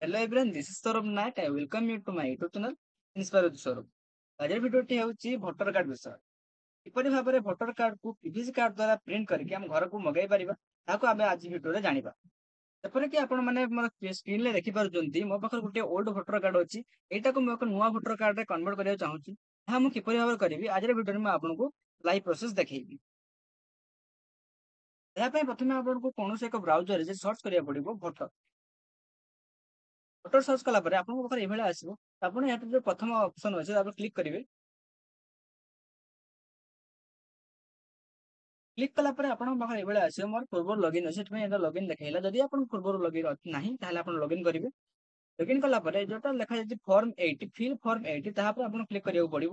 Hello everyone, this is Saurabh Nayak. I welcome you to my YouTube channel Inspire with Saurabh. ଆଜିର ଭିଡିଓଟି ହେଉଛି voter card ବିଷୟ। କିପରି ଭାବରେ ଭୋଟର କାର୍ଡକୁ ପିଭିସି କାର୍ଡ ଦ୍ୱାରା ପ୍ରିଣ୍ଟ କରିକି ଆମ ଘରକୁ ମଗାଇ ପାରିବା ତାହାକୁ ଆମେ ଆଜି ଭିଡିଓରେ ଜାଣିବା। ଯେପରିକି ଆପଣମାନେ ମୋର ସ୍କ୍ରିନରେ ଦେଖିପାରୁଛନ୍ତି ମୋ ପାଖରେ ଗୋଟେ ଓଲ୍ଡ ଭୋଟର କାର୍ଡ ଅଛି। ଏଇଟାକୁ ମୁଁ ଏକ ନୂଆ ଭୋଟର କାର୍ଡରେ କନଭର୍ଟ କରିବାକୁ ଚାହୁଁଛି। ତାହା ମୁଁ କିପରି ଭାବରେ କରିବି ଆଜିର ଭିଡିଓରେ ମୁଁ ଆପଣଙ୍କୁ ଲାଇଭ୍ ପ୍ରୋସେସ ଦେଖେଇବି। ଏହା ପାଇଁ ପ୍ରଥମେ ଆପଣଙ୍କୁ କୌଣସି ଏକ ବ୍ରାଉଜରରେ ସର୍ଚ୍ଚ କରିବାକୁ ପଡିବ ଭୋଟର। ଭୋଟର ସର୍ଚ୍ଚ କଲା ପରେ ଆପଣଙ୍କ ପାଖରେ ଏଇଭଳିଆ ଆସିବ। ଆପଣ ଏହାର ଯୋଉ ପ୍ରଥମ ଅପସନ ଅଛି ତାପରେ କ୍ଲିକ୍ କରିବେ। କ୍ଲିକ୍ କଲା ପରେ ଆପଣଙ୍କ ପାଖରେ ଏଇଭଳିଆ ଆସିବ। ମୋର ପୂର୍ବରୁ ଲଗଇନ୍ ଅଛି, ସେଥିପାଇଁ ଏଟା ଲଗଇନ୍ ଦେଖେଇଲା। ଯଦି ଆପଣଙ୍କ ପୂର୍ବରୁ ଲଗଇନ୍ ନାହିଁ ତାହେଲେ ଆପଣ ଲଗଇନ୍ କରିବେ। ଲଗଇନ୍ କଲା ପରେ ଯୋଉଟା ଲେଖାଯାଇଛି ଫର୍ମ 8 ଫିଲ୍ ଫର୍ମ 8 ତାହା ଉପରେ ଆପଣ କ୍ଲିକ୍ କରିବାକୁ ପଡିବ।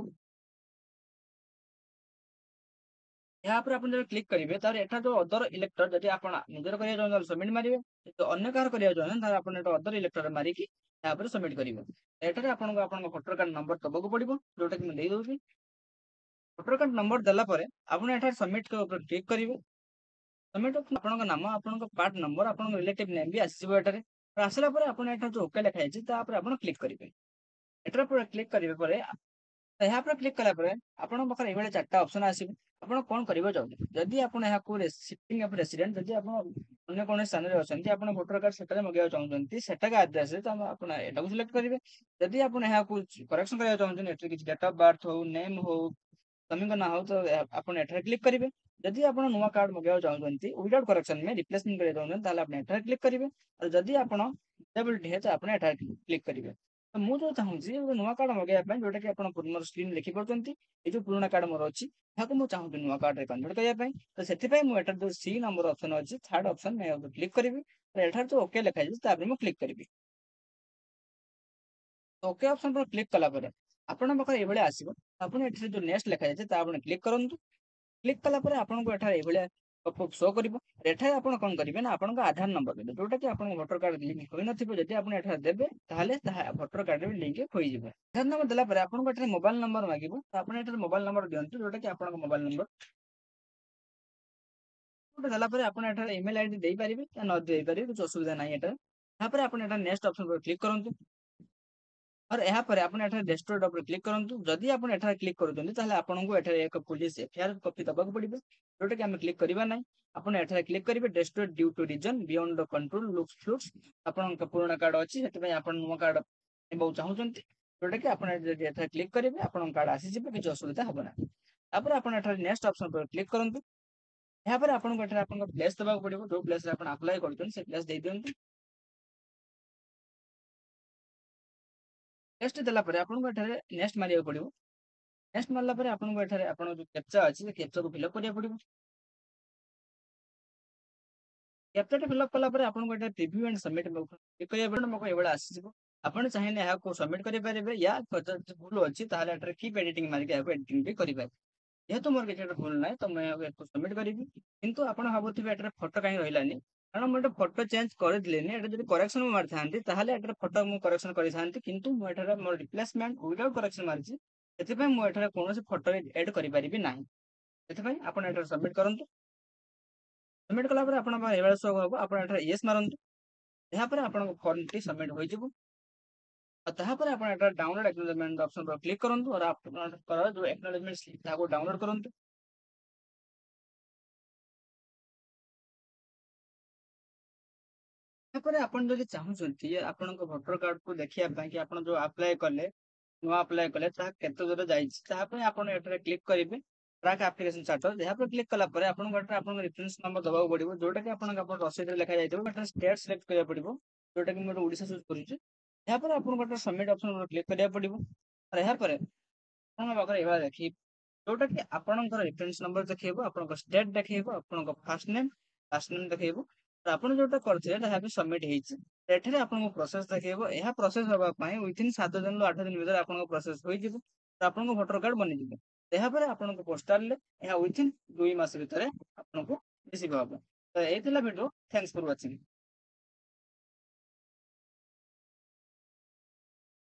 ଏହା ଉପରେ ଆପଣ ଯେବେ କ୍ଲିକ୍ କରିବେ ତାପରେ ଏଠାରେ ଯୋଉ ଅଦର ଇଲେକ୍ଟର ଯଦି ଆପଣ ନିଜର କରିବାକୁ ଚାହୁଁଛନ୍ତି ସବମିଟ୍ ମାରିବେ, ଯଦି ଅନ୍ୟ କାହାର କରିବାକୁ ଚାହୁଁଛନ୍ତି ତାହେଲେ ଆପଣ ଏଟା ଅଦର ଇଲେକ୍ଟର ମାରିକି ତାପରେ ସବମିଟ୍ କରିବେ। ଏଠାରେ ଆପଣଙ୍କୁ ଆପଣଙ୍କ ଭୋଟର କାର୍ଡ ନମ୍ବର ଦବାକୁ ପଡିବ, ଯୋଉଟା କି ମୁଁ ଦେଇଦଉଛି। ଭୋଟର କାର୍ଡ ନମ୍ବର ଦେଲା ପରେ ଆପଣ ଏଠାରେ ସବମିଟ୍ ଉପରେ କ୍ଲିକ୍ କରିବେ। ସବମିଟ୍ ଆପଣଙ୍କ ନାମ, ଆପଣଙ୍କ ପାର୍ଟ ନମ୍ବର, ଆପଣଙ୍କ ରିଲେଟିଭ ନେମ୍ ବି ଆସିଯିବ ଏଠାରେ। ଆସିଲା ପରେ ଆପଣ ଏଠାରେ ଯୋଉ ଓକେ ଲେଖା ହେଇଛି ତାପରେ ଆପଣ କ୍ଲିକ୍ କରିବେ। ଏଠାରେ ପରେ କ୍ଲିକ୍ କରିବା ପରେ ଏହା ଉପରେ କ୍ଲିକ୍ କଲା ପରେ ଆପଣଙ୍କ ପାଖରେ ଏଇଭଳି ଚାରିଟା ଅପସନ ଆସିବ। ଆପଣ କଣ କରିବାକୁ ଚାହୁଁଛନ୍ତି? ଯଦି ଆପଣ ଏହାକୁ ସିଟିଂ ଅଫ୍ ରେସିଡେଣ୍ଟ, ଯଦି ଆପଣ ଅନ୍ୟ କୌଣସି ସ୍ଥାନରେ ଅଛନ୍ତି, ଆପଣ ଭୋଟର କାର୍ଡ ସେଠାରେ ମଗେଇବାକୁ ଚାହୁଁଛନ୍ତି ସେଠାକା ଆଡ୍ରେସରେ, ତ ଆପଣ ଏଟାକୁ ସିଲେକ୍ଟ କରିବେ। ଯଦି ଆପଣ ଏହାକୁ କରେକ୍ସନ କରିବାକୁ ଚାହୁଁଛନ୍ତି, ଏଠାରେ କିଛି ଡେଟ୍ ଅଫ୍ ବାର୍ଥ ହଉ, ନେମ୍ ହଉ, ସ୍ୱାମୀଙ୍କ ନାଁ ହଉ, ତ ଆପଣ ଏଠାରେ କ୍ଲିକ୍ କରିବେ। ଯଦି ଆପଣ ନୂଆ କାର୍ଡ ମଗେଇବାକୁ ଚାହୁଁଛନ୍ତି ୱିଦାଉଟ୍ କରେକ୍ସନ में ରିପ୍ଲେସମେଣ୍ଟ କରିବାକୁ ଚାହୁଁଛନ୍ତି ତାହେଲେ ଆପଣ ଏଠାରେ କ୍ଲିକ୍ କରିବେ। ଆଉ ଯଦି ଆପଣ ଡିସେବଲ୍ଡ है तो ଆପଣ ଏଠାରେ କ୍ଲିକ୍ କରିବେ। ତ ମୁଁ ଯୋଉ ଚାହୁଁଛି ନୂଆ କାର୍ଡ ମଗେଇବା ପାଇଁ, ଯୋଉଟା କି ଆପଣ ମୋର ସ୍କ୍ରିନ୍ ଦେଖିପାରୁଛନ୍ତି, ଏଇ ଯୋଉ ପୁରୁଣା କାର୍ଡ ମୋର ଅଛି ଏହାକୁ ମୁଁ ଚାହୁଁଛି ନୂଆ କାର୍ଡରେ କନଭର୍ଟ କରିବା ପାଇଁ। ତ ସେଥିପାଇଁ ମୁଁ ଏଠାରେ ଯୋଉ ସି ନମ୍ବର ଅପସନ ଅଛି, ଥାର୍ଡ ଅପସନ ମୁଁ କ୍ଲିକ୍ କରିବି। ଏଠାରେ ଯୋଉ ଓକେ ଲେଖାଯାଇଛି ତାପରେ ମୁଁ କ୍ଲିକ୍ କରିବି। ଓକେ ଅପସନ पर କ୍ଲିକ୍ କଲା ପରେ ଆପଣଙ୍କ ପାଖରେ ଏଇଭଳିଆ ଆସିବ। ଆପଣ ଏଠାରେ ଯୋଉ ନେକ୍ସଟ ଲେଖାଯାଇଛି ତା ଆପଣ କ୍ଲିକ୍ କରନ୍ତୁ। କ୍ଲିକ୍ କଲା ପରେ ଆପଣଙ୍କୁ ଏଠାରେ ଏଇଭଳିଆ ଶୋ କରିବ। ଏଠାରେ ଆପଣ କଣ କରିବେ ନା ଆପଣଙ୍କ ଆଧାର ନମ୍ବର ଦେବେ, ଯୋଉଟା କି ଆପଣଙ୍କ ଭୋଟର କାର୍ଡ ଲିଙ୍କ ହୋଇନଥିବ। ଯଦି ଆପଣ ଏଠାରେ ଦେବେ ତାହେଲେ ତାହା ଭୋଟର କାର୍ଡରେ ବି ଲିଙ୍କ ହୋଇଯିବ। ଆଧାର ନମ୍ବର ଦେଲା ପରେ ଆପଣଙ୍କୁ ଏଠାରେ ମୋବାଇଲ ନମ୍ବର ମାଗିବ, ତ ଆପଣ ଏଠାରେ ମୋବାଇଲ ନମ୍ବର ଦିଅନ୍ତୁ, ଯୋଉଟା କି ଆପଣଙ୍କ ମୋବାଇଲ ନମ୍ବର। ଦେଲା ପରେ ଆପଣ ଏଠାରେ ଇମେଲ ଆଇଡି ଦେଇପାରିବେ ନ ଦେଇପାରିବେ, କିଛି ଅସୁବିଧା ନାହିଁ ଏଠାରେ। ତାପରେ ଆପଣ ଏଠାରେ ନେକ୍ସଟ ଅପସନ ଉପରେ କ୍ଲିକ୍ କରନ୍ତୁ। और ଏହା ପରେ ଆପଣ ଏଠାରେ ଡେଷ୍ଟୋର ଉପରେ କ୍ଲିକ୍ କରନ୍ତୁ। ଯଦି ଆପଣ ଏଠାରେ କ୍ଲିକ୍ କରୁଛନ୍ତି ତାହେଲେ ଆପଣଙ୍କୁ ଏଠାରେ ଏକ ପୋଲିସ ଏଫଆଇଆର କପି ଦବାକୁ ପଡିବ, ଯୋଉଟା କି ଆମେ କ୍ଲିକ୍ କରିବା ନାହିଁ। ଆପଣ ଏଠାରେ କ୍ଲିକ୍ କରିବେ destroy due to reason beyond the control looks flux. ଆପଣଙ୍କ ପୁରୁଣା କାର୍ଡ ଅଛି, ସେଥିପାଇଁ ଆପଣ ନୂଆ କାର୍ଡ ନେବାକୁ ଚାହୁଁଛନ୍ତି, ଯୋଉଟା କି ଆପଣ ଯଦି ଏଠାରେ କ୍ଲିକ୍ କରିବେ ଆପଣଙ୍କ କାର୍ଡ ଆସିଯିବ, କିଛି ଅସୁବିଧା ହବ ନାହିଁ। ତାପରେ ଆପଣ ଏଠାରେ ନେକ୍ସଟ ଅପସନ ଉପରେ କ୍ଲିକ୍ କରନ୍ତୁ। ଏହାପରେ ଆପଣଙ୍କୁ ଏଠାରେ ଆପଣଙ୍କ ପ୍ଲେସ୍ ଦେବାକୁ ପଡିବ, ଯୋଉ ପ୍ଲେସରେ ଆପଣ ଆପ୍ଲାଏ କରୁଛନ୍ତି ସେ ପ୍ଲେସ୍ ଦେଇ ଦିଅନ୍ତୁ। ନେକ୍ସଟ ଦେଲା ପରେ ଆପଣଙ୍କୁ ଏଠାରେ ନେକ୍ସଟ ମାରିବାକୁ ପଡିବ। ନେକ୍ସଟ ମାରିଲା ପରେ ଆପଣଙ୍କୁ ଏଠାରେ ଆପଣଙ୍କ ଯୋଉ କ୍ୟାପ୍ଚା ଅଛି ସେ କ୍ୟାପ୍ଚାକୁ ଫିଲ୍ଅପ୍ କରିବାକୁ ପଡିବ। କ୍ୟାପ୍ଚାଟା ଫିଲ୍ଅପ୍ କଲା ପରେ ଆପଣଙ୍କୁ ଏଠାରେ ପ୍ରିଭ୍ୟୁ ଆଣ୍ଡ ସବମିଟ୍ କ୍ଲିକ୍ କରିବା ପରେ ମୋ ଏଇଭଳିଆ ଆସିଯିବ। ଆପଣ ଚାହିଁଲେ ଏହାକୁ ସବମିଟ୍ କରିପାରିବେ, ୟା ଯଦି ଭୁଲ ଅଛି ତାହେଲେ ଏଠାରେ କିପ୍ ଏଡିଟିଂ ମାରିକି ଏହାକୁ ଏଡିଟିଂ ବି କରିପାରିବେ। ଯେହେତୁ ମୋର କିଛି ଭୁଲ ନାହିଁ ତ ମୁଁ ଏହାକୁ ସବମିଟ୍ କରିବି। କିନ୍ତୁ ଆପଣ ଭାବୁଥିବେ ଏଠାରେ ଫଟୋ କାହିଁ ରହିଲାନି, କାରଣ ମୁଁ ଏଟା ଫଟୋ ଚେଞ୍ଜ କରିଦେଲିନି। ଏଟା ଯଦି କରେକ୍ସନ ମାରିଥାନ୍ତି ତାହେଲେ ଏଠାରେ ଫଟୋ ମୁଁ କରେକ୍ସନ କରିଥାନ୍ତି, କିନ୍ତୁ ମୁଁ ଏଠାରେ ମୋର ରିପ୍ଲେସମେଣ୍ଟ ୱିଦାଉଟ୍ କରେକ୍ସନ ମାରିଛି, ସେଥିପାଇଁ ମୁଁ ଏଠାରେ କୌଣସି ଫଟୋ ଏଡ୍ କରିପାରିବି ନାହିଁ। ସେଥିପାଇଁ ଆପଣ ଏଠାରେ ସବମିଟ୍ କରନ୍ତୁ। ସବମିଟ୍ କଲା ପରେ ଆପଣଙ୍କ ଏଇଭଳିଆ ଶୋ ହବ, ଆପଣ ଏଠାରେ ୟେସ୍ ମାରନ୍ତୁ। ଏହାପରେ ଆପଣଙ୍କ ଫର୍ମଟି ସବମିଟ୍ ହୋଇଯିବ। ଆଉ ତାହାପରେ ଆପଣ ଏଠାରେ ଡାଉନଲୋଡ୍ ଆକ୍ନୋଲେଜମେଣ୍ଟ ଅପସନ ଉପରେ କ୍ଲିକ୍ କରନ୍ତୁ और ଆପଣଙ୍କର ଯୋଉ ଆକ୍ନୋଲେଜମେଣ୍ଟ ସ୍ଲିପ୍ ତାହାକୁ ଡାଉନଲୋଡ୍ କରନ୍ତୁ। ତାପରେ ଆପଣ ଯଦି ଚାହୁଁଛନ୍ତି ଆପଣଙ୍କ ଭୋଟର କାର୍ଡକୁ ଦେଖିବା ପାଇଁ କି ଆପଣ ଯୋଉ ଆପ୍ଲାଏ କଲେ, ନୂଆ ଆପ୍ଲାଏ କଲେ ତାହା କେତେ ଦୂର ଯାଇଛି, ତାହା ପାଇଁ ଆପଣ ଏଠାରେ କ୍ଲିକ୍ କରିବେ ଟ୍ରାକ୍ ଆପ୍ଲିକେସନ ଷ୍ଟାଟସ୍। ଏହା ଉପରେ କ୍ଲିକ୍ କଲା ପରେ ଆପଣଙ୍କୁ ଏଠାରେ ଆପଣଙ୍କ ରେଫରେନ୍ସ ନମ୍ବର ଦେବାକୁ ପଡିବ, ଯୋଉଟା କି ଆପଣଙ୍କ ରସିଦରେ ଲେଖା ଯାଇଥିବ। ଏଠାରେ ଷ୍ଟେଟ୍ ସିଲେକ୍ଟ କରିବାକୁ ପଡିବ, ଯୋଉଟା କି ମୁଁ ଗୋଟେ ଓଡ଼ିଶା ଚୁଜ୍ କରୁଛି। ଏହାପରେ ଆପଣଙ୍କୁ ଏଠାରେ ସବମିଟ୍ ଅପସନ ଉପରେ କ୍ଲିକ୍ କରିବାକୁ ପଡିବ। ଆଉ ଏହାପରେ ଆପଣଙ୍କ ପାଖରେ ଏଇଭଳିଆ ଦେଖେଇବ, ଯୋଉଟା କି ଆପଣଙ୍କର ରେଫରେନ୍ସ ନମ୍ବର ଦେଖେଇବ, ଆପଣଙ୍କ ଷ୍ଟେଟ୍ ଦେଖେଇବ, ଆପଣଙ୍କ ଫାର୍ଷ୍ଟ ନେମ୍ ଲାଷ୍ଟ ନେମ୍ ଦେଖେଇବ। ତ ଆପଣ ଯୋଉଟା କରିଥିଲେ ତାହା ବି ସବମିଟ୍ ହେଇଛି। ଏଠାରେ ଆପଣଙ୍କୁ ପ୍ରୋସେସ ଦେଖେଇବ। ଏହା ପ୍ରୋସେସ ହେବା ପାଇଁ ୱିଥିନ୍ 7 ଦିନରୁ 8 ଦିନ ଭିତରେ ଆପଣଙ୍କ ପ୍ରୋସେସ ହୋଇଯିବ, ତ ଆପଣଙ୍କ ଭୋଟର କାର୍ଡ ବନିଯିବ। ଏହାପରେ ଆପଣଙ୍କ ପୋଷ୍ଟାଲରେ ଏହା ୱିଥିନ୍ 2 ମାସ ଭିତରେ ଆପଣଙ୍କୁ ରିସିଭ ହବ। ତ ଏଇ ଥିଲା ଭିଡିଓ। ଥ୍ୟାଙ୍କ୍ସ ଫର ୱାଚିଂ।